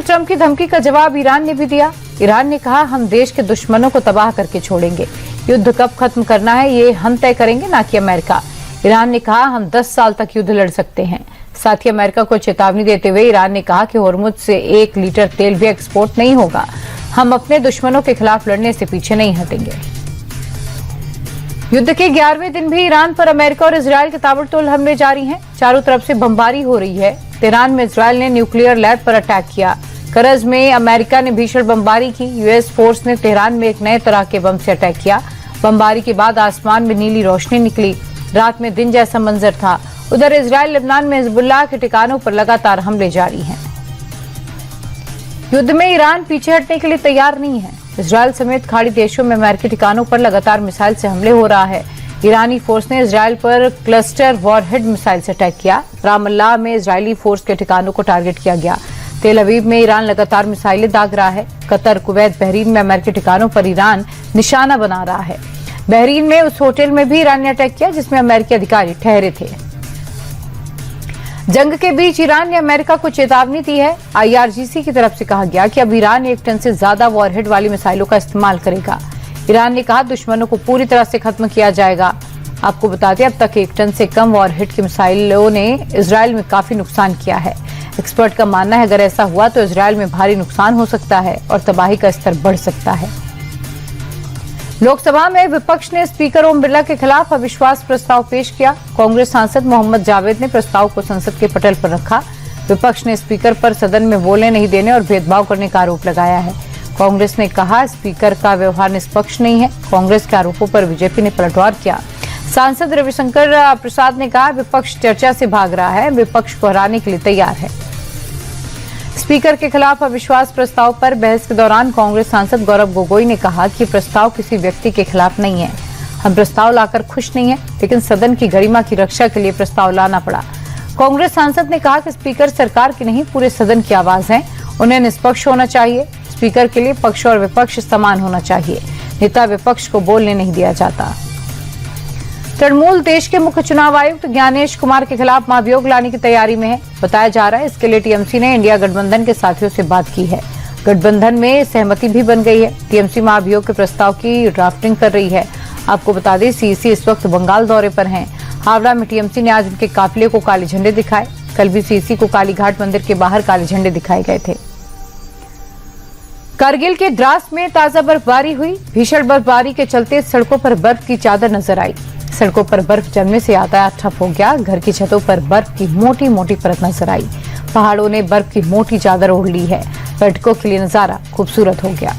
Donald Trump की धमकी का जवाब ईरान ने भी दिया। ईरान ने कहा, हम देश के दुश्मनों को तबाह करके छोड़ेंगे। युद्ध कब खत्म करना है ये हम तय करेंगे, ना कि अमेरिका। ईरान ने कहा, हम 10 साल तक युद्ध लड़ सकते हैं। साथ ही अमेरिका को चेतावनी देते हुए ईरान ने कहा कि होर्मुज से 1 लीटर तेल भी एक्सपोर्ट नहीं होगा। हम अपने दुश्मनों के खिलाफ लड़ने से पीछे नहीं हटेंगे। युद्ध के 11वें दिन भी ईरान पर अमेरिका और इजरायल के ताबड़तोड़ हमले जारी हैं। चारों तरफ से बमबारी हो रही है। तेहरान में इजरायल ने न्यूक्लियर लैब पर अटैक किया। करज में अमेरिका ने भीषण बमबारी की। यूएस फोर्स ने तेहरान में एक नए तरह के बम से अटैक किया। बमबारी के बाद आसमान में नीली रोशनी निकली। रात में दिन जैसा मंजर था। उधर इजरायल लेबनान में हिजबुल्लाह के ठिकानों पर लगातार हमले जारी हैं। युद्ध में ईरान पीछे हटने के लिए तैयार नहीं है। इजरायल समेत खाड़ी देशों में अमेरिकी ठिकानों पर लगातार मिसाइल से हमले हो रहा है। ईरानी फोर्स ने इजरायल पर क्लस्टर वॉरहेड मिसाइल से अटैक किया। रामल्लाह में इजरायली फोर्स के ठिकानों को टारगेट किया गया। तेल अवीव में ईरान लगातार मिसाइलें दाग रहा है। कतर, कुवैत, बहरीन में अमेरिकी ठिकानों पर ईरान निशाना बना रहा है। बहरीन में उस होटल में भी ईरान ने अटैक किया जिसमें अमेरिकी अधिकारी ठहरे थे। जंग के बीच ईरान ने अमेरिका को चेतावनी दी है। IRGC की तरफ से कहा गया कि अब ईरान 1 टन से ज्यादा वॉरहेड वाली मिसाइलों का इस्तेमाल करेगा। ईरान ने कहा, दुश्मनों को पूरी तरह से खत्म किया जाएगा। आपको बता दें, अब तक 1 टन से कम वॉरहेड की मिसाइलों ने इजरायल में काफी नुकसान किया है। एक्सपर्ट का मानना है, अगर ऐसा हुआ तो इजरायल में भारी नुकसान हो सकता है और तबाही का स्तर बढ़ सकता है। लोकसभा में विपक्ष ने स्पीकर ओम बिरला के खिलाफ अविश्वास प्रस्ताव पेश किया। कांग्रेस सांसद मोहम्मद जावेद ने प्रस्ताव को संसद के पटल पर रखा। विपक्ष ने स्पीकर पर सदन में बोलने नहीं देने और भेदभाव करने का आरोप लगाया है। कांग्रेस ने कहा, स्पीकर का व्यवहार निष्पक्ष नहीं है। कांग्रेस के आरोपों पर बीजेपी ने पलटवार किया। सांसद रविशंकर प्रसाद ने कहा, विपक्ष चर्चा से भाग रहा है, विपक्ष को हराने के लिए तैयार है। स्पीकर के खिलाफ अविश्वास प्रस्ताव पर बहस के दौरान कांग्रेस सांसद गौरव गोगोई ने कहा कि प्रस्ताव किसी व्यक्ति के खिलाफ नहीं है। हम प्रस्ताव लाकर खुश नहीं है, लेकिन सदन की गरिमा की रक्षा के लिए प्रस्ताव लाना पड़ा। कांग्रेस सांसद ने कहा कि स्पीकर सरकार की नहीं, पूरे सदन की आवाज है। उन्हें निष्पक्ष होना चाहिए। स्पीकर के लिए पक्ष और विपक्ष समान होना चाहिए। नेता विपक्ष को बोलने नहीं दिया जाता। तृणमूल देश के मुख्य चुनाव आयुक्त ज्ञानेश कुमार के खिलाफ महाभियोग लाने की तैयारी में है। बताया जा रहा है, इसके लिए टीएमसी ने इंडिया गठबंधन के साथियों से बात की है। गठबंधन में सहमति भी बन गई है। टीएमसी महाभियोग के प्रस्ताव की ड्राफ्टिंग कर रही है। आपको बता दें, सीईसी इस वक्त बंगाल दौरे पर हैं। हावड़ा में टीएमसी ने आज उनके काफिले को काले झंडे दिखाए। कल भी सीईसी को कालीघाट मंदिर के बाहर काले झंडे दिखाए गए थे। कारगिल के द्रास में ताजा बर्फबारी हुई। भीषण बर्फबारी के चलते सड़कों पर बर्फ की चादर नजर आई। सड़कों पर बर्फ जमने से यातायात ठप हो गया। घर की छतों पर बर्फ की मोटी मोटी परत नजर आई। पहाड़ों ने बर्फ की मोटी चादर ओढ़ ली है। पर्यटकों के लिए नजारा खूबसूरत हो गया।